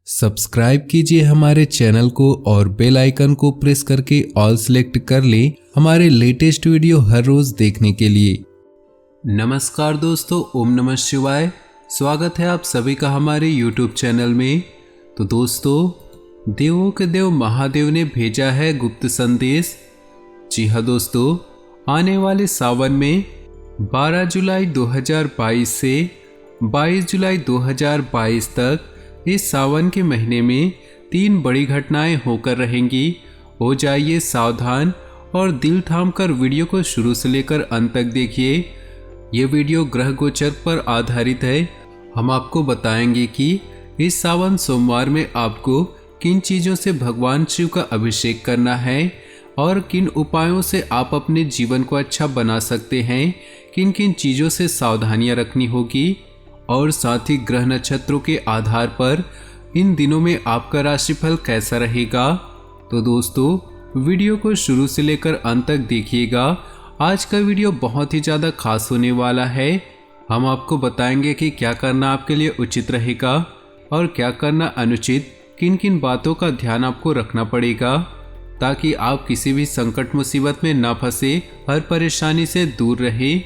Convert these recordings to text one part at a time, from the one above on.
Subscribe कीजिए हमारे channel को और बेल आइकन को प्रेस करके ऑल सेलेक्ट कर लें हमारे लेटेस्ट वीडियो हर रोज देखने के लिए। नमस्कार दोस्तों, ओम नमः शिवाय। स्वागत है आप सभी का हमारे YouTube चैनल में। तो दोस्तों, देवों के देव महादेव ने भेजा है गुप्त संदेश। जी हाँ दोस्तों, आने वाले सावन में 12 जुलाई 2022 से 22 जुलाई 2022 तक इस सावन के महीने में 3 बड़ी घटनाएं होकर रहेंगी। हो जाइए सावधान और दिल थाम कर वीडियो को शुरू से लेकर अंत तक देखिए। ये वीडियो ग्रह गोचर पर आधारित है। हम आपको बताएंगे कि इस सावन सोमवार में आपको किन चीज़ों से भगवान शिव का अभिषेक करना है और किन उपायों से आप अपने जीवन को अच्छा बना सकते हैं, किन किन चीज़ों से सावधानियां रखनी होगी और साथ ही ग्रह नक्षत्रों के आधार पर इन दिनों में आपका राशिफल कैसा रहेगा। तो दोस्तों, वीडियो को शुरू से लेकर अंत तक देखिएगा। आज का वीडियो बहुत ही ज़्यादा खास होने वाला है। हम आपको बताएंगे कि क्या करना आपके लिए उचित रहेगा और क्या करना अनुचित, किन किन बातों का ध्यान आपको रखना पड़ेगा ताकि आप किसी भी संकट मुसीबत में ना फंसे, हर परेशानी से दूर रहे।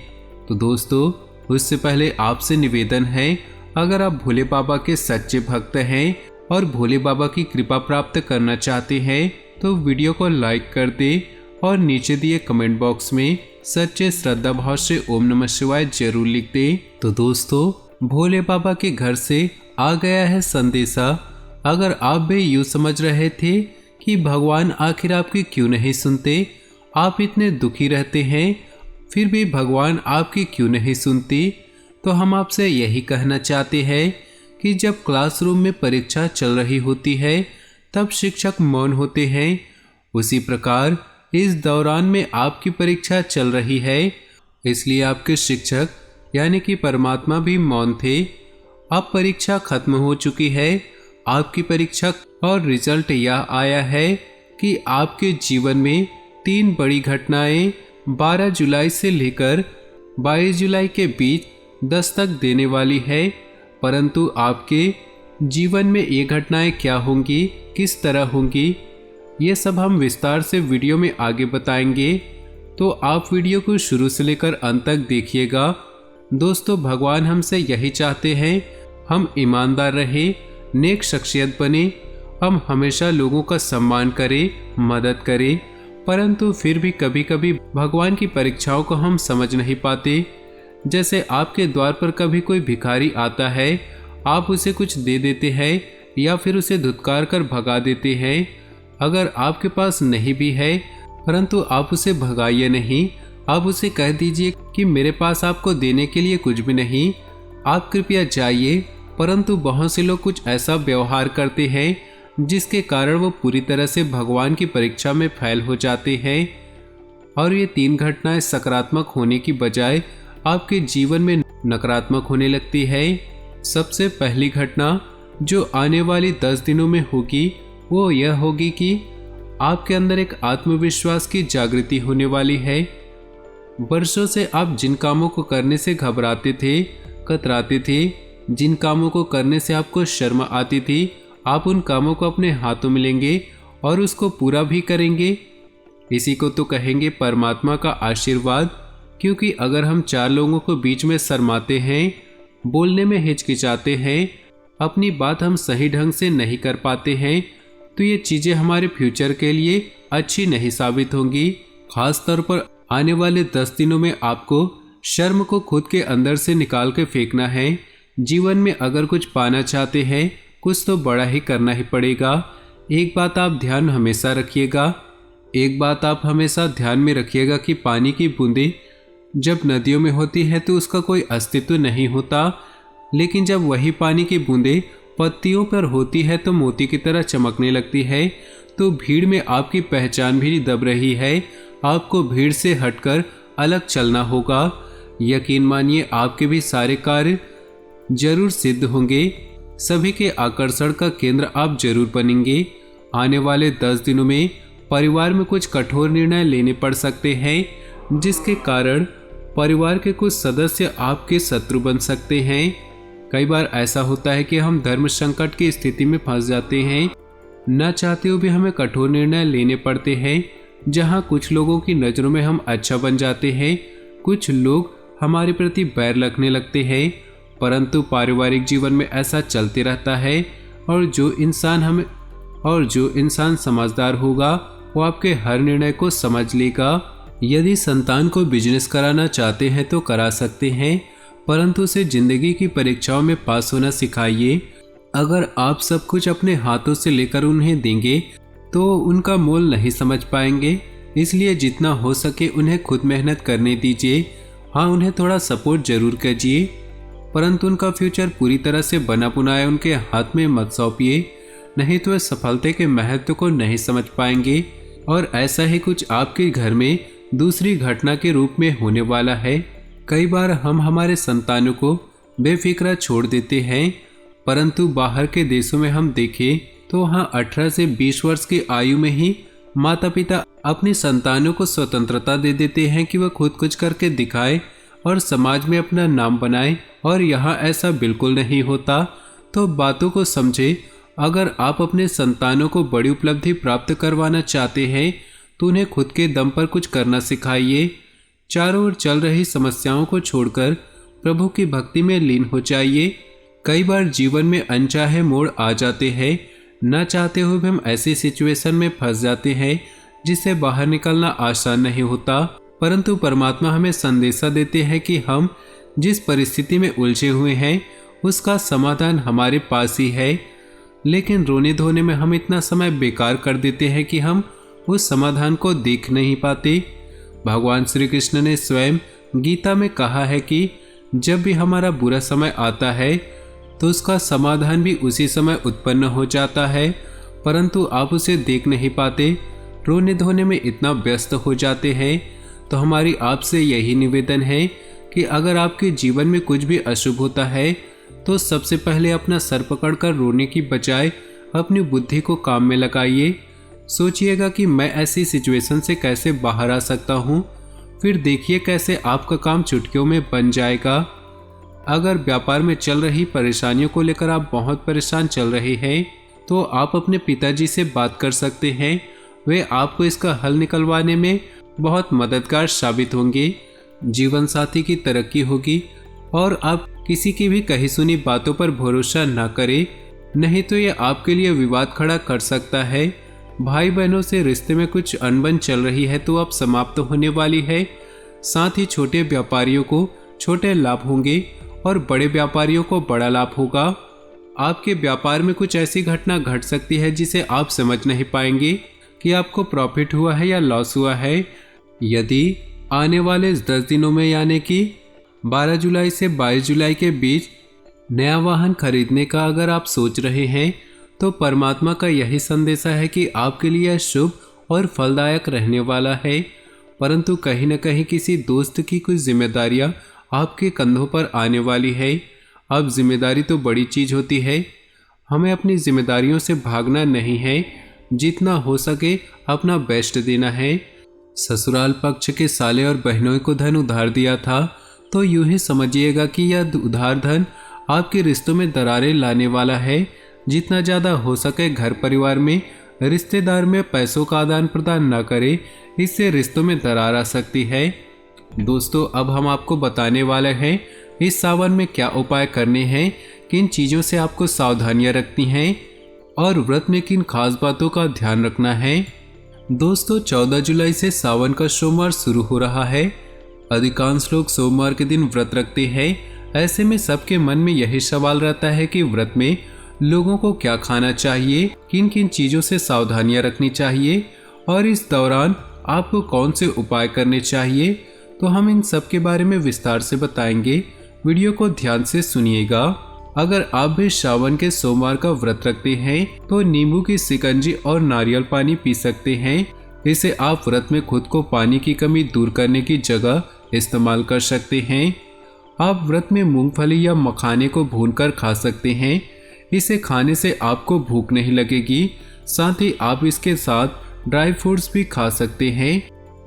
तो दोस्तों, उससे पहले आपसे निवेदन है, अगर आप भोले बाबा के सच्चे भक्त हैं और भोले बाबा की कृपा प्राप्त करना चाहते हैं तो वीडियो को लाइक कर दें और नीचे दिए कमेंट बॉक्स में सच्चे श्रद्धा भाव से ओम नमः शिवाय जरूर लिख दें। तो दोस्तों, भोले बाबा के घर से आ गया है संदेशा। अगर आप भी यूँ समझ रहे थे कि भगवान आखिर आपकी क्यों नहीं सुनते, आप इतने दुखी रहते हैं फिर भी भगवान आपकी क्यों नहीं सुनती, तो हम आपसे यही कहना चाहते हैं कि जब क्लासरूम में परीक्षा चल रही होती है तब शिक्षक मौन होते हैं, उसी प्रकार इस दौरान में आपकी परीक्षा चल रही है, इसलिए आपके शिक्षक यानी कि परमात्मा भी मौन थे। अब परीक्षा खत्म हो चुकी है, आपकी परीक्षा और रिजल्ट यह आया है कि आपके जीवन में 3 बड़ी घटनाएं 12 जुलाई से लेकर 22 जुलाई के बीच दस्तक देने वाली है। परंतु आपके जीवन में ये घटनाएं क्या होंगी, किस तरह होंगी, ये सब हम विस्तार से वीडियो में आगे बताएंगे। तो आप वीडियो को शुरू से लेकर अंत तक देखिएगा। दोस्तों, भगवान हमसे यही चाहते हैं, हम ईमानदार रहें, नेक शख्सियत बने, हम हमेशा लोगों का सम्मान करें, मदद करें। परंतु फिर भी कभी कभी भगवान की परीक्षाओं को हम समझ नहीं पाते। जैसे आपके द्वार पर कभी कोई भिखारी आता है, आप उसे कुछ दे देते हैं या फिर उसे धुतकार कर भगा देते हैं। अगर आपके पास नहीं भी है परंतु आप उसे भगाइए नहीं, आप उसे कह दीजिए कि मेरे पास आपको देने के लिए कुछ भी नहीं, आप कृपया जाइए। परंतु बहुत से लोग कुछ ऐसा व्यवहार करते हैं जिसके कारण वो पूरी तरह से भगवान की परीक्षा में फेल हो जाते हैं और ये 3 घटनाएं सकारात्मक होने की बजाय आपके जीवन में नकारात्मक होने लगती है। सबसे पहली घटना जो आने वाली 10 दिनों में होगी वो यह होगी कि आपके अंदर एक आत्मविश्वास की जागृति होने वाली है। वर्षों से आप जिन कामों को करने से घबराते थे, कतराते थे, जिन कामों को करने से आपको शर्म आती थी, आप उन कामों को अपने हाथों में लेंगे और उसको पूरा भी करेंगे। इसी को तो कहेंगे परमात्मा का आशीर्वाद। क्योंकि अगर हम 4 लोगों को बीच में शर्माते हैं, बोलने में हिचकिचाते हैं, अपनी बात हम सही ढंग से नहीं कर पाते हैं, तो ये चीज़ें हमारे फ्यूचर के लिए अच्छी नहीं साबित होंगी। खास तौर पर आने वाले 10 दिनों में आपको शर्म को खुद के अंदर से निकाल के फेंकना है। जीवन में अगर कुछ पाना चाहते हैं, कुछ तो बड़ा ही करना ही पड़ेगा। एक बात आप ध्यान हमेशा ध्यान में रखिएगा कि पानी की बूंदें जब नदियों में होती है तो उसका कोई अस्तित्व नहीं होता, लेकिन जब वही पानी की बूंदें पत्तियों पर होती है तो मोती की तरह चमकने लगती है। तो भीड़ में आपकी पहचान भी दब रही है, आपको भीड़ से हटकर अलग चलना होगा। यकीन मानिए, आपके भी सारे कार्य जरूर सिद्ध होंगे, सभी के आकर्षण का केंद्र आप जरूर बनेंगे। आने वाले 10 दिनों में परिवार में कुछ कठोर निर्णय लेने पड़ सकते हैं जिसके कारण परिवार के कुछ सदस्य आपके शत्रु बन सकते हैं। कई बार ऐसा होता है कि हम धर्म संकट की स्थिति में फंस जाते हैं। न चाहते हुए भी हमें कठोर निर्णय लेने पड़ते हैं, जहां कुछ लोगों की नज़रों में हम अच्छा बन जाते हैं, कुछ लोग हमारे प्रति बैर रखने लगते हैं। परंतु पारिवारिक जीवन में ऐसा चलते रहता है, और जो इंसान समझदार होगा वो आपके हर निर्णय को समझ लेगा। यदि संतान को बिजनेस कराना चाहते हैं तो करा सकते हैं, परंतु उसे जिंदगी की परीक्षाओं में पास होना सिखाइए। अगर आप सब कुछ अपने हाथों से लेकर उन्हें देंगे तो उनका मोल नहीं समझ पाएंगे। इसलिए जितना हो सके उन्हें खुद मेहनत करने दीजिए। हाँ, उन्हें थोड़ा सपोर्ट जरूर कीजिए, परंतु उनका फ्यूचर पूरी तरह से बना बुनाया उनके हाथ में मत सौंपिए, नहीं तो वे सफलता के महत्व को नहीं समझ पाएंगे। और ऐसा ही कुछ आपके घर में दूसरी घटना के रूप में होने वाला है। कई बार हम हमारे संतानों को बेफिक्रा छोड़ देते हैं, परंतु बाहर के देशों में हम देखें तो वहाँ 18 से 20 वर्ष की आयु में ही माता पिता अपनी संतानों को स्वतंत्रता दे देते हैं कि वह खुद कुछ करके दिखाए और समाज में अपना नाम बनाए। और यहाँ ऐसा बिल्कुल नहीं होता। तो बातों को समझे। अगर आप अपने संतानों को बड़ी उपलब्धि प्राप्त करवाना चाहते हैं तो उन्हें खुद के दम पर कुछ करना सिखाइए। चारों ओर चल रही समस्याओं को छोड़कर प्रभु की भक्ति में लीन हो जाइए। कई बार जीवन में अनचाहे मोड़ आ जाते हैं, न चाहते हुए भी हम ऐसी सिचुएशन में फंस जाते हैं जिससे बाहर निकलना आसान नहीं होता। परंतु परमात्मा हमें संदेशा देते हैं कि हम जिस परिस्थिति में उलझे हुए हैं उसका समाधान हमारे पास ही है। लेकिन रोने धोने में हम इतना समय बेकार कर देते हैं कि हम उस समाधान को देख नहीं पाते। भगवान श्री कृष्ण ने स्वयं गीता में कहा है कि जब भी हमारा बुरा समय आता है तो उसका समाधान भी उसी समय उत्पन्न हो जाता है, परंतु आप उसे देख नहीं पाते, रोने धोने में इतना व्यस्त हो जाते हैं। तो हमारी आपसे यही निवेदन है कि अगर आपके जीवन में कुछ भी अशुभ होता है तो सबसे पहले अपना सर पकड़कर रोने की बजाय अपनी बुद्धि को काम में लगाइए। सोचिएगा कि मैं ऐसी सिचुएशन से कैसे बाहर आ सकता हूँ, फिर देखिए कैसे आपका काम चुटकियों में बन जाएगा। अगर व्यापार में चल रही परेशानियों को लेकर आप बहुत परेशान चल रहे हैं तो आप अपने पिताजी से बात कर सकते हैं। वे आपको इसका हल निकलवाने में बहुत मददगार साबित होंगे। जीवन साथी की तरक्की होगी। और आप किसी की भी कही सुनी बातों पर भरोसा न करें, नहीं तो ये आपके लिए विवाद खड़ा कर सकता है। भाई बहनों से रिश्ते में कुछ अनबन चल रही है तो अब समाप्त होने वाली है। साथ ही छोटे व्यापारियों को छोटे लाभ होंगे और बड़े व्यापारियों को बड़ा लाभ होगा। आपके व्यापार में कुछ ऐसी घटना घट सकती है जिसे आप समझ नहीं पाएंगे कि आपको प्रॉफिट हुआ है या लॉस हुआ है। यदि आने वाले 10 दिनों में यानी कि 12 जुलाई से 22 जुलाई के बीच नया वाहन खरीदने का अगर आप सोच रहे हैं तो परमात्मा का यही संदेशा है कि आपके लिए शुभ और फलदायक रहने वाला है। परंतु कहीं न कहीं किसी दोस्त की कुछ जिम्मेदारियां आपके कंधों पर आने वाली है। अब जिम्मेदारी तो बड़ी चीज़ होती है, हमें अपनी जिम्मेदारियों से भागना नहीं है, जितना हो सके अपना बेस्ट देना है। ससुराल पक्ष के साले और बहनों को धन उधार दिया था तो यूं ही समझिएगा कि यह उधार धन आपके रिश्तों में दरारें लाने वाला है। जितना ज़्यादा हो सके घर परिवार में रिश्तेदार में पैसों का आदान प्रदान न करें, इससे रिश्तों में दरार आ सकती है। दोस्तों, अब हम आपको बताने वाले हैं इस सावन में क्या उपाय करने हैं, किन चीज़ों से आपको सावधानियां रखनी हैं और व्रत में किन खास बातों का ध्यान रखना है। दोस्तों, 14 जुलाई से सावन का सोमवार शुरू हो रहा है। अधिकांश लोग सोमवार के दिन व्रत रखते हैं। ऐसे में सबके मन में यही सवाल रहता है कि व्रत में लोगों को क्या खाना चाहिए, किन किन चीज़ों से सावधानियां रखनी चाहिए और इस दौरान आपको कौन से उपाय करने चाहिए। तो हम इन सब के बारे में विस्तार से बताएंगे, वीडियो को ध्यान से सुनिएगा। अगर आप भी सावन के सोमवार का व्रत रखते हैं तो नींबू की शिकंजी और नारियल पानी पी सकते हैं। इसे आप व्रत में खुद को पानी की कमी दूर करने की जगह इस्तेमाल कर सकते हैं। आप व्रत में मूंगफली या मखाने को भूनकर खा सकते हैं। इसे खाने से आपको भूख नहीं लगेगी। साथ ही आप इसके साथ ड्राई फ्रूट्स भी खा सकते हैं।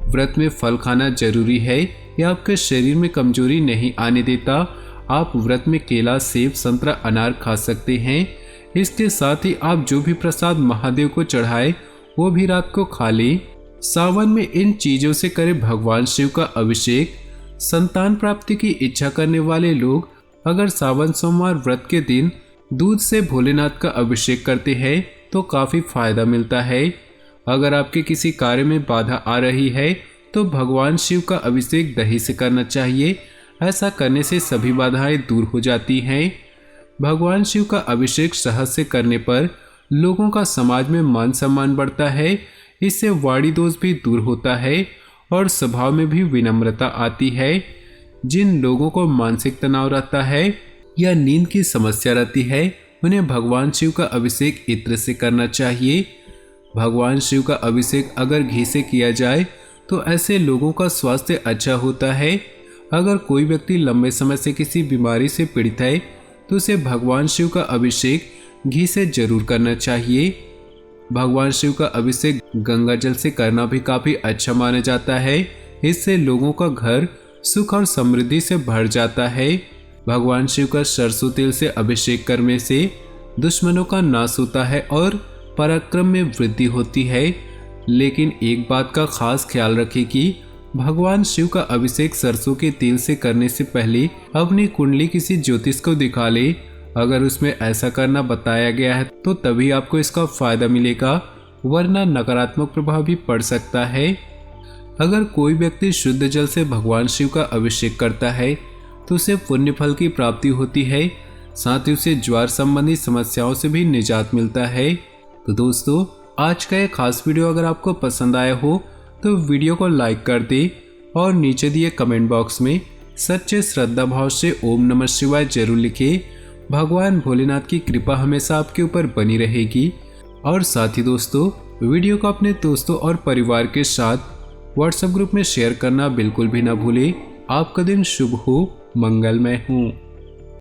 व्रत में फल खाना जरूरी है, यह आपके शरीर में कमजोरी नहीं आने देता। आप व्रत में केला, सेब, संतरा, अनार खा सकते हैं। इसके साथ ही आप जो भी प्रसाद महादेव को चढ़ाए वो भी रात को खा लें। सावन में इन चीजों से करें भगवान शिव का अभिषेक। संतान प्राप्ति की इच्छा करने वाले लोग अगर सावन सोमवार व्रत के दिन दूध से भोलेनाथ का अभिषेक करते हैं तो काफी फायदा मिलता है। अगर आपके किसी कार्य में बाधा आ रही है तो भगवान शिव का अभिषेक दही से करना चाहिए। ऐसा करने से सभी बाधाएं दूर हो जाती हैं। भगवान शिव का अभिषेक शहद से करने पर लोगों का समाज में मान सम्मान बढ़ता है। इससे वाणी दोष भी दूर होता है और स्वभाव में भी विनम्रता आती है। जिन लोगों को मानसिक तनाव रहता है या नींद की समस्या रहती है उन्हें भगवान शिव का अभिषेक इत्र से करना चाहिए। भगवान शिव का अभिषेक अगर घी से किया जाए तो ऐसे लोगों का स्वास्थ्य अच्छा होता है। अगर कोई व्यक्ति लंबे समय से किसी बीमारी से पीड़ित है तो उसे भगवान शिव का अभिषेक घी से जरूर करना चाहिए। भगवान शिव का अभिषेक गंगा जल से करना भी काफी अच्छा माना जाता है। इससे लोगों का घर सुख और समृद्धि से भर जाता है। भगवान शिव का सरसों तेल से अभिषेक करने से दुश्मनों का नाश होता है और पराक्रम में वृद्धि होती है। लेकिन एक बात का खास ख्याल रखें कि भगवान शिव का अभिषेक सरसों के तेल से करने से पहले अपनी कुंडली किसी ज्योतिष को दिखा ले। अगर उसमें ऐसा करना बताया गया है तो तभी आपको इसका फायदा मिलेगा, वरना नकारात्मक प्रभाव भी पड़ सकता है। अगर कोई व्यक्ति शुद्ध जल से भगवान शिव का अभिषेक करता है तो उसे पुण्य फल की प्राप्ति होती है। साथ ही उसे ज्वार संबंधी समस्याओं से भी निजात मिलता है। तो दोस्तों, आज का ये खास वीडियो अगर आपको पसंद आया हो तो वीडियो को लाइक कर दे और नीचे दिए कमेंट बॉक्स में सच्चे श्रद्धा भाव से ओम नमः शिवाय जरूर लिखे। भगवान भोलेनाथ की कृपा हमेशा आपके ऊपर बनी रहेगी। और साथ ही दोस्तों, वीडियो को अपने दोस्तों और परिवार के साथ व्हाट्सएप ग्रुप में शेयर करना बिल्कुल भी ना भूलें। आपका दिन शुभ हो, मंगलमय हो।